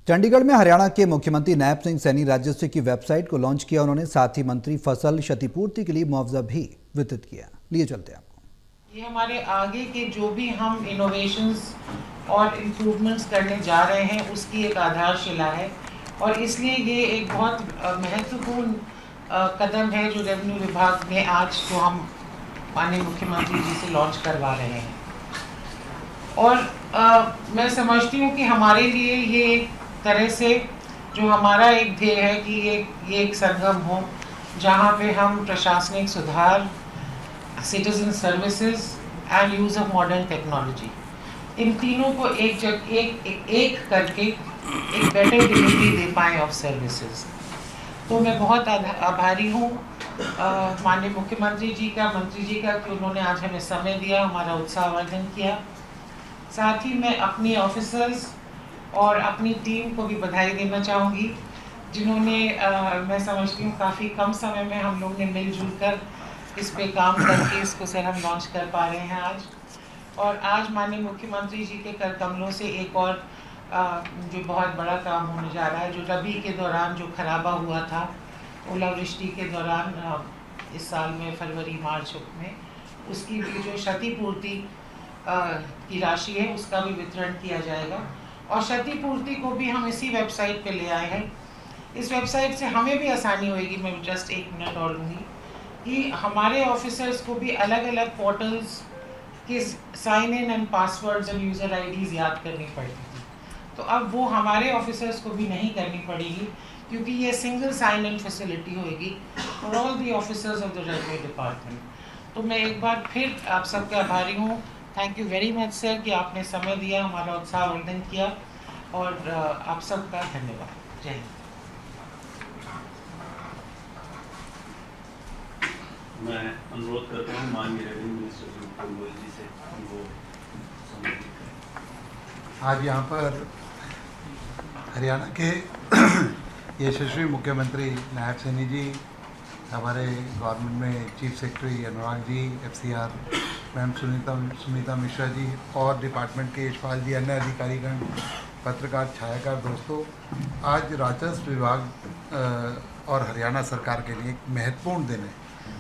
चंडीगढ़ में हरियाणा के मुख्यमंत्री नायब सिंह सैनी राजस्व की वेबसाइट को लॉन्च किया। उन्होंने साथ ही मंत्री फसल क्षतिपूर्ति के लिए मुआवजा भी वितरित किया। लिए चलते हैं आपको। ये हमारे आगे के जो भी हम इनोवेशंस और इम्प्रूवमेंट्स करने जा रहे हैं उसकी एक आधारशिला है और इसलिए ये एक बहुत महत्वपूर्ण कदम है जो रेवेन्यू विभाग ने आज जो हम माननीय मुख्यमंत्री जी से लॉन्च करवा रहे हैं। और मैं समझती हूँ कि हमारे लिए ये एक तरह से जो हमारा एक ध्येय है कि ये एक संगम हो जहाँ पे हम प्रशासनिक सुधार, citizen services and use of modern technology, इन तीनों को एक करके एक बेटर डिलीवरी दे पाएँ ऑफ सर्विसेज। तो मैं बहुत आभारी हूँ माननीय मुख्यमंत्री जी का, मंत्री जी का कि उन्होंने आज हमें समय दिया, हमारा उत्साहवर्धन किया। साथ ही मैं अपने ऑफिसर्स और अपनी टीम को भी बधाई देना चाहूँगी जिन्होंने मैं समझती हूँ काफ़ी कम समय में हम लोग ने मिलजुल कर इस पे काम करके इसको सर हम लॉन्च कर पा रहे हैं आज। और आज माननीय मुख्यमंत्री जी के कर कमलों से एक और जो बहुत बड़ा काम होने जा रहा है, जो रबी के दौरान जो खराबा हुआ था, ओलावृष्टि के दौरान इस साल में फरवरी मार्च में, उसकी भी जो क्षतिपूर्ति की राशि है उसका भी वितरण किया जाएगा। और क्षतिपूर्ति को भी हम इसी वेबसाइट पे ले आए हैं। इस वेबसाइट से हमें भी आसानी होगी, मैं जस्ट 1 मिनट और लूँगी, कि हमारे ऑफिसर्स को भी अलग अलग पोर्टल्स के sign in and passwords and user IDs याद करनी पड़ती थी, तो अब वो हमारे ऑफिसर्स को भी नहीं करनी पड़ेगी क्योंकि ये सिंगल साइन इन फैसिलिटी होगी for all the officers of the revenue department. तो मैं एक बार फिर आप सबके आभारी हूँ। Thank you very much sir कि आपने समय दिया, हमारा उत्साहवर्धन किया, और आप सबका धन्यवाद। जय हिंद। मैं अनुरोध करता हूँ माननीय रेवेन्यू मिनिस्टर जी से उनको संबोधित करें। आज यहाँ पर हरियाणा के यशस्वी मुख्यमंत्री नायब सैनी जी, हमारे गवर्नमेंट में chief secretary Anurag ji, FCR ma'am Sunita Mishra ji और डिपार्टमेंट के यशपाल जी, अन्य अधिकारीगण, पत्रकार, छायाकार दोस्तों, आज राजस्व विभाग और हरियाणा सरकार के लिए एक महत्वपूर्ण दिन है।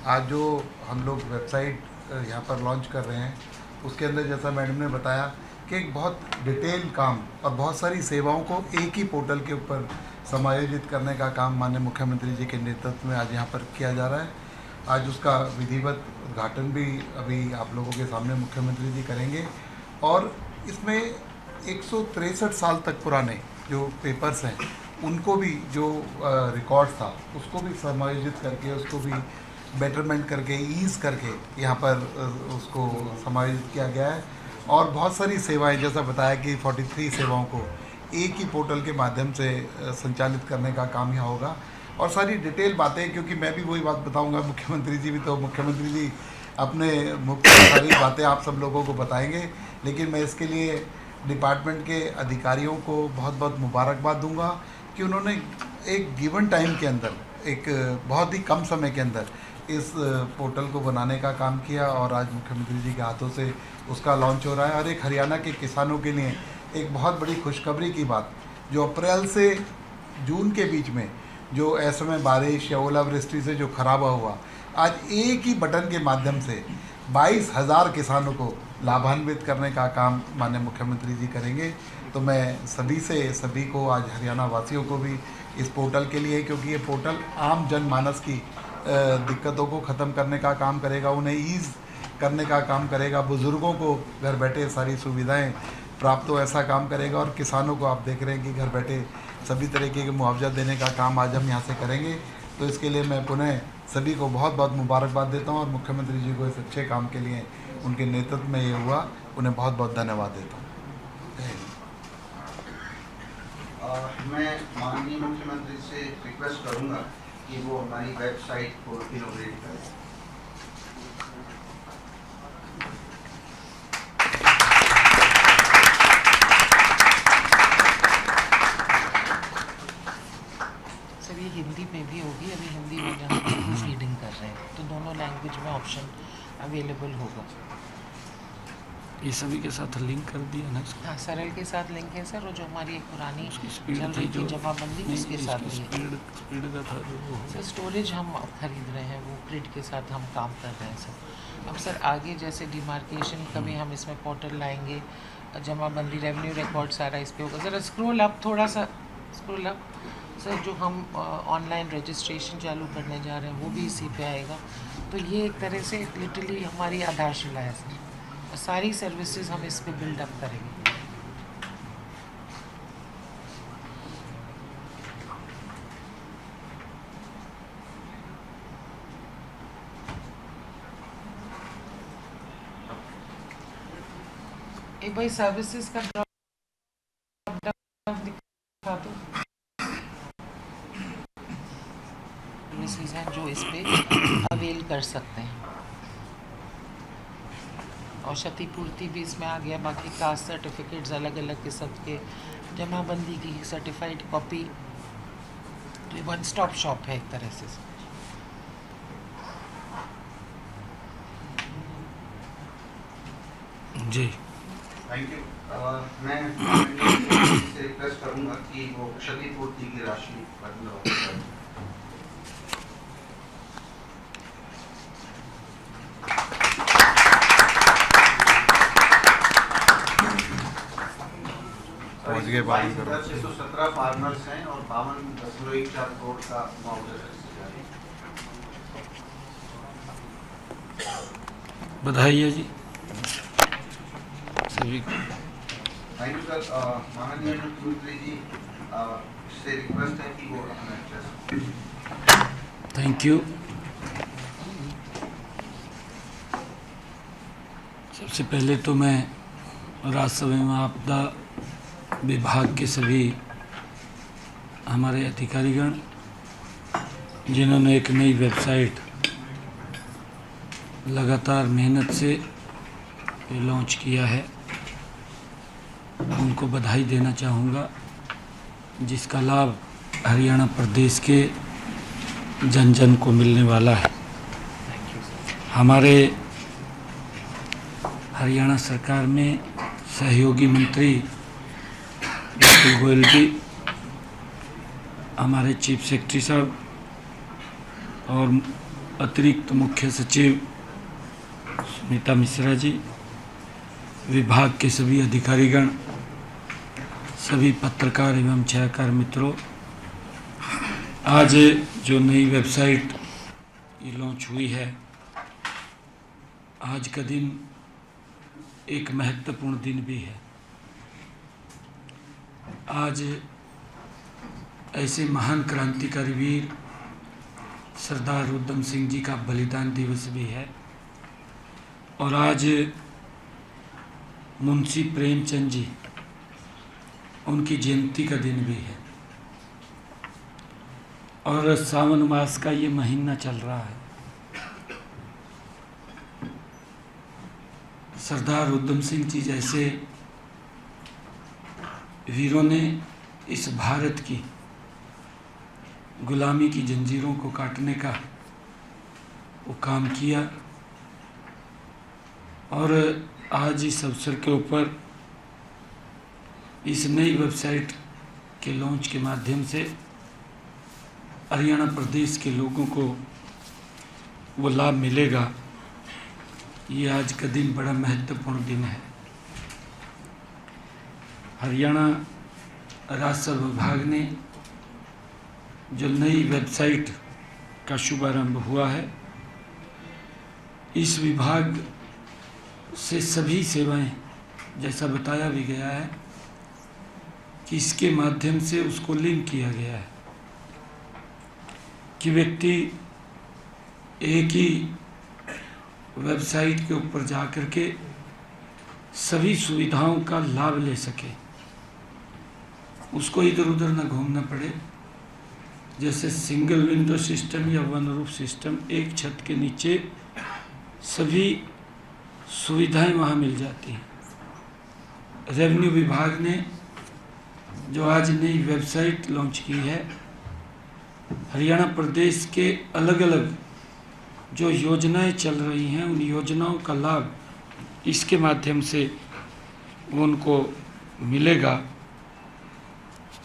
आज जो हम लोग वेबसाइट यहाँ पर लॉन्च कर रहे हैं उसके अंदर जैसा मैडम ने बताया कि एक बहुत डिटेल काम और बहुत सारी सेवाओं को एक ही पोर्टल के ऊपर समायोजित करने का काम माननीय मुख्यमंत्री जी के नेतृत्व में आज यहाँ पर किया जा रहा है। आज उसका विधिवत उद्घाटन भी अभी आप लोगों के सामने मुख्यमंत्री जी करेंगे और इसमें 163 साल तक पुराने जो पेपर्स हैं उनको भी, जो रिकॉर्ड था उसको भी समायोजित करके, उसको भी बेटरमेंट करके, ईज़ करके यहाँ पर उसको समायोजित किया गया है। और बहुत सारी सेवाएं, जैसा बताया कि 43 सेवाओं को एक ही पोर्टल के माध्यम से संचालित करने का काम यहाँ होगा। और सारी डिटेल बातें, क्योंकि मैं भी वही बात बताऊंगा, मुख्यमंत्री जी भी, तो मुख्यमंत्री जी अपने मुख्य सारी बातें आप सब लोगों को बताएंगे, लेकिन मैं इसके लिए डिपार्टमेंट के अधिकारियों को बहुत बहुत मुबारकबाद दूंगा कि उन्होंने एक गिवन टाइम के अंदर, एक बहुत ही कम समय के अंदर इस पोर्टल को बनाने का काम किया और आज मुख्यमंत्री जी के हाथों से उसका लॉन्च हो रहा है। और एक हरियाणा के किसानों के लिए एक बहुत बड़ी खुशखबरी की बात, जो अप्रैल से जून के बीच में जो असमय बारिश या ओलावृष्टि से जो खराबा हुआ, आज एक ही बटन के माध्यम से 22,000 किसानों को लाभान्वित करने का काम माननीय मुख्यमंत्री जी करेंगे। तो मैं सभी को आज हरियाणा वासियों को भी इस पोर्टल के लिए, क्योंकि ये पोर्टल आम जनमानस की दिक्कतों को ख़त्म करने का काम करेगा, उन्हें ईज़ करने का काम करेगा, बुज़ुर्गों को घर बैठे सारी सुविधाएं प्राप्त हो ऐसा काम करेगा, और किसानों को आप देख रहे हैं कि घर बैठे सभी तरीके के मुआवजा देने का काम आज हम यहाँ से करेंगे। तो इसके लिए मैं पुनः सभी को बहुत बहुत मुबारकबाद देता हूँ और मुख्यमंत्री जी को इस अच्छे काम के लिए, उनके नेतृत्व में ये हुआ, उन्हें बहुत बहुत धन्यवाद देता हूँ। मैं माननीय मुख्यमंत्री से रिक्वेस्ट करूंगा कि वो हमारी वेबसाइट को इनोवेट करें। सर ये हिंदी में भी होगी, अभी हिंदी में जहाँ प्रूफ रीडिंग कर रहे हैं तो दोनों लैंग्वेज में ऑप्शन अवेलेबल होगा। ये सभी के साथ लिंक कर दिया ना इसको? हाँ, सरल के साथ लिंक है सर, और जो हमारी एक पुरानी उसकी स्पीड चल थी रही थी जो जमाबंदी, नहीं, उसके इसकी साथ भी है। स्पीड का था जो वो सर स्टोरेज हम खरीद रहे हैं, वो ग्रिड के साथ हम काम कर रहे हैं सर। अब सर आगे जैसे डिमार्केशन का भी हम इसमें पोर्टल लाएंगे, जमाबंदी रेवेन्यू रिकॉर्ड सारा इस पे होगा। सर स्क्रॉल अप, थोड़ा सा स्क्रॉल अप सर, जो हम ऑनलाइन रजिस्ट्रेशन चालू करने जा रहे हैं वो भी इसी पे आएगा। तो ये एक तरह से लिटरली हमारी आधारशिला है सर, और सारी सर्विसेज हम इस पे बिल्डअप करेंगे। एक भाई सर्विसेज का ड्रॉप डाउन दिखा दो, सर्विसेज हैं जो इस पे अवेल कर सकते हैं, और क्षतिपूर्ति भी इसमें आ गया। बाकी कास्ट सर्टिफिकेट्स अलग अलग किस्म के, जमाबंदी की सर्टिफाइड कॉपी, तो ये वन स्टॉप शॉप है एक तरह से। जी थैंक यू। मैं से रिक्वेस्ट करूंगा कि वो क्षतिपूर्ति की राशि पर पहुंच गए 22,617 फार्मर्स हैं और 52.14 करोड़ का मुआवजा दिया है। बधाई है जी सभी को। Thank you sir. माननीय मुख्यमंत्री जी से रिक्वेस्ट है कि वो अपना थैंक यू। सबसे पहले तो मैं राज्यसभा में आपदा विभाग के सभी हमारे अधिकारीगण जिन्होंने एक नई वेबसाइट लगातार मेहनत से लॉन्च किया है, उनको बधाई देना चाहूँगा, जिसका लाभ हरियाणा प्रदेश के जन जन को मिलने वाला है। हमारे हरियाणा सरकार में सहयोगी मंत्री डॉक्टर गोयल जी, हमारे चीफ सेक्रेटरी साहब और अतिरिक्त मुख्य सचिव सुनीता मिश्रा जी, विभाग के सभी अधिकारीगण, सभी पत्रकार एवं छायाकार मित्रों, आज जो नई वेबसाइट ये लॉन्च हुई है, आज का दिन एक महत्वपूर्ण दिन भी है। आज ऐसे महान क्रांतिकारी वीर सरदार उधम सिंह जी का बलिदान दिवस भी है, और आज मुंशी प्रेमचंद जी उनकी जयंती का दिन भी है, और सावन मास का ये महीना चल रहा है। सरदार उधम सिंह जी जैसे वीरों ने इस भारत की गुलामी की जंजीरों को काटने का वो काम किया, और आज इस अवसर के ऊपर इस नई वेबसाइट के लॉन्च के माध्यम से हरियाणा प्रदेश के लोगों को वो लाभ मिलेगा। ये आज का दिन बड़ा महत्वपूर्ण दिन है। हरियाणा राजस्व विभाग ने जो नई वेबसाइट का शुभारंभ हुआ है, इस विभाग से सभी सेवाएं, जैसा बताया भी गया है कि इसके माध्यम से उसको लिंक किया गया है कि व्यक्ति एक ही वेबसाइट के ऊपर जाकर के सभी सुविधाओं का लाभ ले सके, उसको इधर उधर ना घूमना पड़े। जैसे सिंगल विंडो सिस्टम या वन रूफ सिस्टम, एक छत के नीचे सभी सुविधाएं वहाँ मिल जाती हैं। रेवेन्यू विभाग ने जो आज नई वेबसाइट लॉन्च की है, हरियाणा प्रदेश के अलग अलग जो योजनाएं चल रही हैं, उन योजनाओं का लाभ इसके माध्यम से उनको मिलेगा।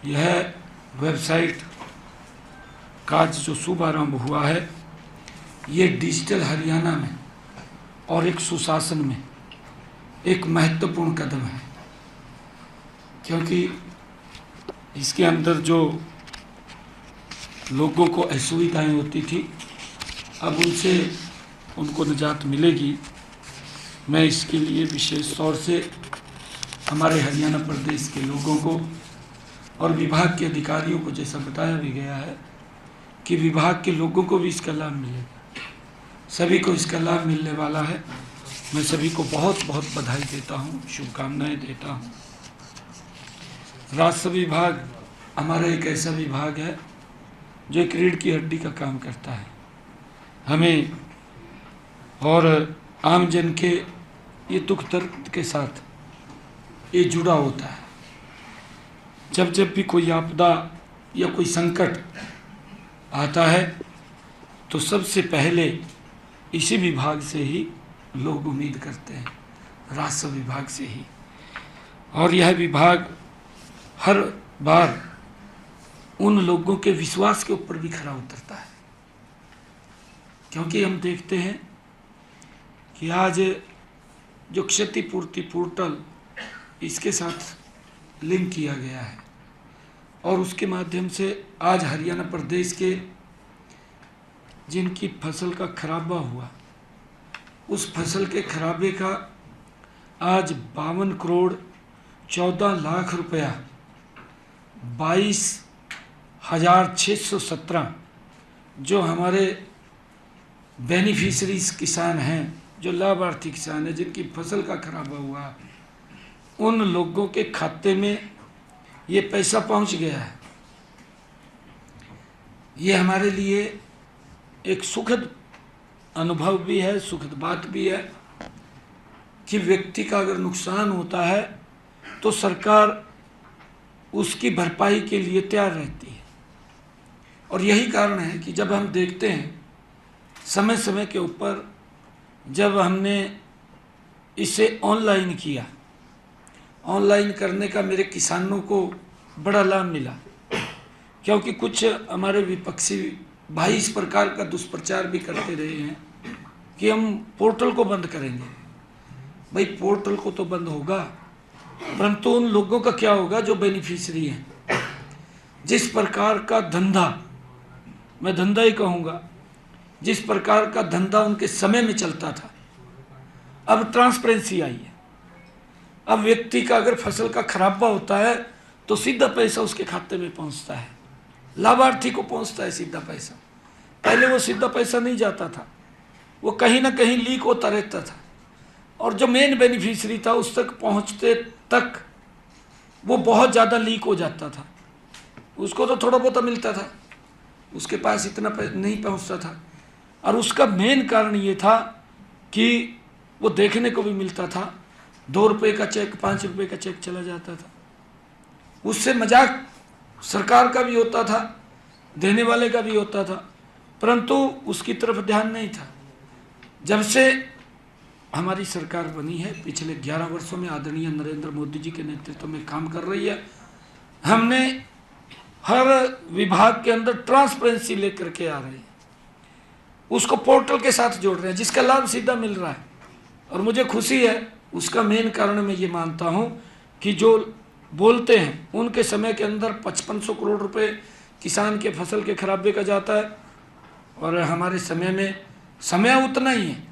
यह वेबसाइट का जो शुभारंभ हुआ है, ये डिजिटल हरियाणा में और एक सुशासन में एक महत्वपूर्ण कदम है, क्योंकि इसके अंदर जो लोगों को असुविधाएं होती थी, अब उनको निजात मिलेगी। मैं इसके लिए विशेष तौर से हमारे हरियाणा प्रदेश के लोगों को और विभाग के अधिकारियों को, जैसा बताया भी गया है कि विभाग के लोगों को भी इसका लाभ मिलेगा, सभी को इसका लाभ मिलने वाला है। मैं सभी को बहुत बहुत बधाई देता हूँ, शुभकामनाएं देता हूँ। राजस्व विभाग हमारा एक ऐसा विभाग है जो एक रीढ़ की हड्डी का काम करता है। हमें और आम जन के ये दुख दर्द के साथ ये जुड़ा होता है। जब भी कोई आपदा या कोई संकट आता है तो सबसे पहले इसी विभाग से ही लोग उम्मीद करते हैं, राजस्व विभाग से ही। और यह विभाग हर बार उन लोगों के विश्वास के ऊपर भी खरा उतरता है, क्योंकि हम देखते हैं कि आज जो क्षतिपूर्ति पोर्टल इसके साथ लिंक किया गया है और उसके माध्यम से आज हरियाणा प्रदेश के जिनकी फसल का खराबा हुआ, उस फसल के खराबे का आज 52 करोड़ 14 लाख रुपया 22,617 जो हमारे बेनिफिशरीज किसान हैं, जो लाभार्थी किसान हैं जिनकी फसल का खराबा हुआ, उन लोगों के खाते में ये पैसा पहुंच गया है। ये हमारे लिए एक सुखद अनुभव भी है, सुखद बात भी है कि व्यक्ति का अगर नुकसान होता है तो सरकार उसकी भरपाई के लिए तैयार रहती है। और यही कारण है कि जब हम देखते हैं समय समय के ऊपर, जब हमने इसे ऑनलाइन किया, ऑनलाइन करने का मेरे किसानों को बड़ा लाभ मिला, क्योंकि कुछ हमारे विपक्षी भाई इस प्रकार का दुष्प्रचार भी करते रहे हैं कि हम पोर्टल को बंद करेंगे। भाई पोर्टल को तो बंद होगा, परंतु उन लोगों का क्या होगा जो बेनिफिशियरी हैं। जिस प्रकार का धंधा, मैं धंधा ही कहूँगा, जिस प्रकार का धंधा उनके समय में चलता था, अब ट्रांसपेरेंसी आई है। अब व्यक्ति का अगर फसल का खराबा होता है तो सीधा पैसा उसके खाते में पहुंचता है, लाभार्थी को पहुंचता है सीधा पैसा। पहले वो सीधा पैसा नहीं जाता था, वो कहीं ना कहीं लीक होता रहता था, और जो मेन बेनिफिशियरी था उस तक पहुंचते तक वो बहुत ज़्यादा लीक हो जाता था। उसको तो थोड़ा बहुत मिलता था, उसके पास इतना नहीं पहुंचता था। और उसका मेन कारण ये था कि वो देखने को भी मिलता था, 2 रुपये का चेक, 5 रुपये का चेक चला जाता था। उससे मजाक सरकार का भी होता था, देने वाले का भी होता था, परंतु उसकी तरफ ध्यान नहीं था। जब से हमारी सरकार बनी है, पिछले 11 वर्षों में आदरणीय नरेंद्र मोदी जी के नेतृत्व में काम कर रही है, हमने हर विभाग के अंदर ट्रांसपेरेंसी लेकर के आ रहे हैं, उसको पोर्टल के साथ जोड़ रहे हैं, जिसका लाभ सीधा मिल रहा है। और मुझे खुशी है, उसका मेन कारण मैं ये मानता हूँ कि जो बोलते हैं उनके समय के अंदर 5500 करोड़ रुपए किसान के फसल के खराबे का जाता है, और हमारे समय में समय उतना ही है,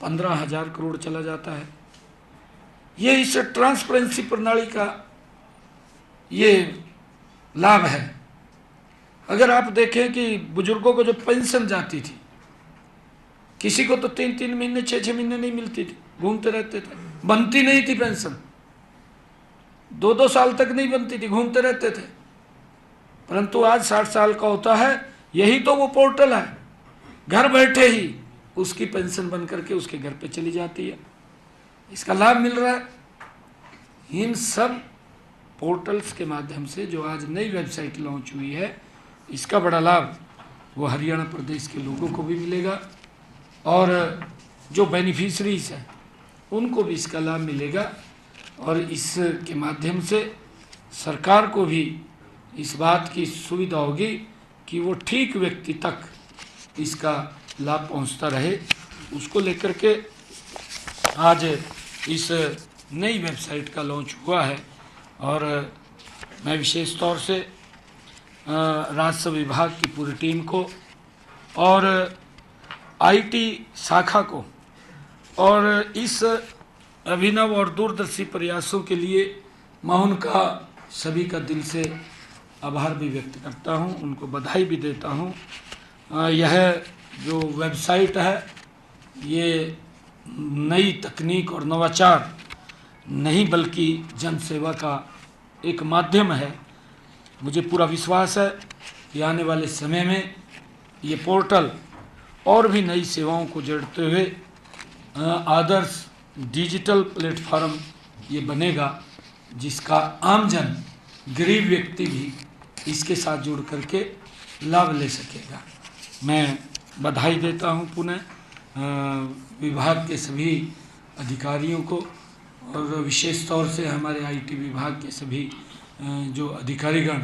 15,000 करोड़ चला जाता है। ये इस ट्रांसपेरेंसी प्रणाली का ये लाभ है। अगर आप देखें कि बुजुर्गों को जो पेंशन जाती थी, किसी को तो 3-3 महीने 6-6 महीने नहीं मिलती थी, घूमते रहते थे, बनती नहीं थी पेंशन, 2-2 साल तक नहीं बनती थी, घूमते रहते थे। परंतु आज 60 साल का होता है, यही तो वो पोर्टल है, घर बैठे ही उसकी पेंशन बन करके उसके घर पे चली जाती है, इसका लाभ मिल रहा है। इन सब पोर्टल्स के माध्यम से जो आज नई वेबसाइट लॉन्च हुई है, इसका बड़ा लाभ वो हरियाणा प्रदेश के लोगों को भी मिलेगा, और जो बेनिफिशरीज हैं उनको भी इसका लाभ मिलेगा और इसके माध्यम से सरकार को भी इस बात की सुविधा होगी कि वो ठीक व्यक्ति तक इसका लाभ पहुंचता रहे। उसको लेकर के आज इस नई वेबसाइट का लॉन्च हुआ है और मैं विशेष तौर से राजस्व विभाग की पूरी टीम को और आईटी शाखा को और इस अभिनव और दूरदर्शी प्रयासों के लिए मैं उनका सभी का दिल से आभार भी व्यक्त करता हूं, उनको बधाई भी देता हूं। यह जो वेबसाइट है ये नई तकनीक और नवाचार नहीं बल्कि जनसेवा का एक माध्यम है। मुझे पूरा विश्वास है कि आने वाले समय में ये पोर्टल और भी नई सेवाओं को जोड़ते हुए आदर्श डिजिटल प्लेटफॉर्म ये बनेगा जिसका आमजन गरीब व्यक्ति भी इसके साथ जुड़ करके लाभ ले सकेगा। मैं बधाई देता हूं पुनः विभाग के सभी अधिकारियों को और विशेष तौर से हमारे आईटी विभाग के सभी जो अधिकारीगण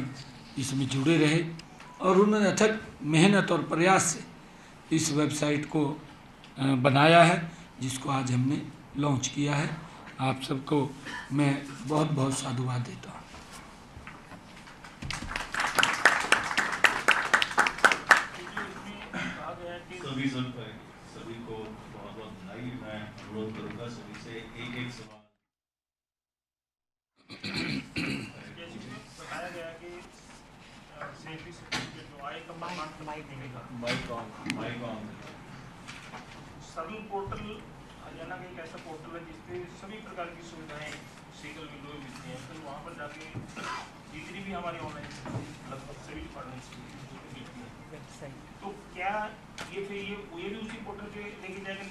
इसमें जुड़े रहे और उन्होंने अथक मेहनत और प्रयास से इस वेबसाइट को बनाया है जिसको आज हमने लॉन्च किया है। आप सबको मैं बहुत बहुत साधुवाद देता हूँ। सभी को बहुत बहुत बधाई। मैं अनुरोध करूँगा सभी से एक सवाल। बताया गया कि सेफ्टी सर्टिफिकेट जो आए का माइक ऑन। सरल पोर्टल हरियाणा का एक ऐसा पोर्टल है जिसपे सभी प्रकार की सुविधाएं सिंगल विंडो में मिलती हैं। फिर वहाँ पर जाके जितनी भी हमारी ऑनलाइन लगभग सभी डिपार्टमेंट्स की मिलती हैं। तो क्या ये फिर ये भी उसी पोर्टल पे लेके जाएगा?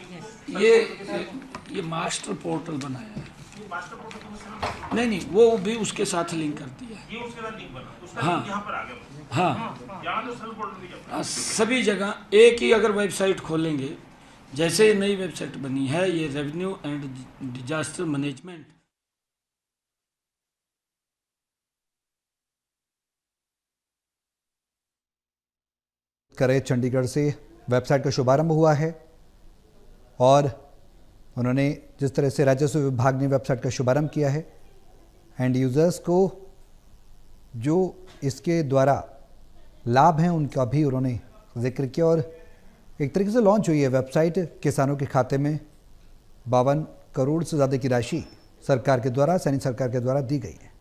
ये मास्टर पोर्टल बनाया है। ये मास्टर पोर्टल तो मैं नहीं वो भी उसके साथ लिंक कर दिया है। ये उसके साथ लिंक बना, उसका हाँ। लिंक यहाँ पर आ गया। हाँ यहाँ तो सरल पोर्टल भी जब सभी जगह एक ही अगर वेबसाइट खोलेंगे, जैसे नई वेबसाइट बनी है ये रेवेन्यू एंड डिजास्टर मैनेजमेंट करे चंडीगढ़ से वेबसाइट का शुभारंभ हुआ है और उन्होंने जिस तरह से राजस्व विभाग ने वेबसाइट का शुभारंभ किया है एंड यूज़र्स को जो इसके द्वारा लाभ हैं उनका भी उन्होंने जिक्र किया और एक तरीके से लॉन्च हुई है वेबसाइट। किसानों के खाते में 52 करोड़ से ज़्यादा की राशि सरकार के द्वारा, सैनी सरकार के द्वारा दी गई है।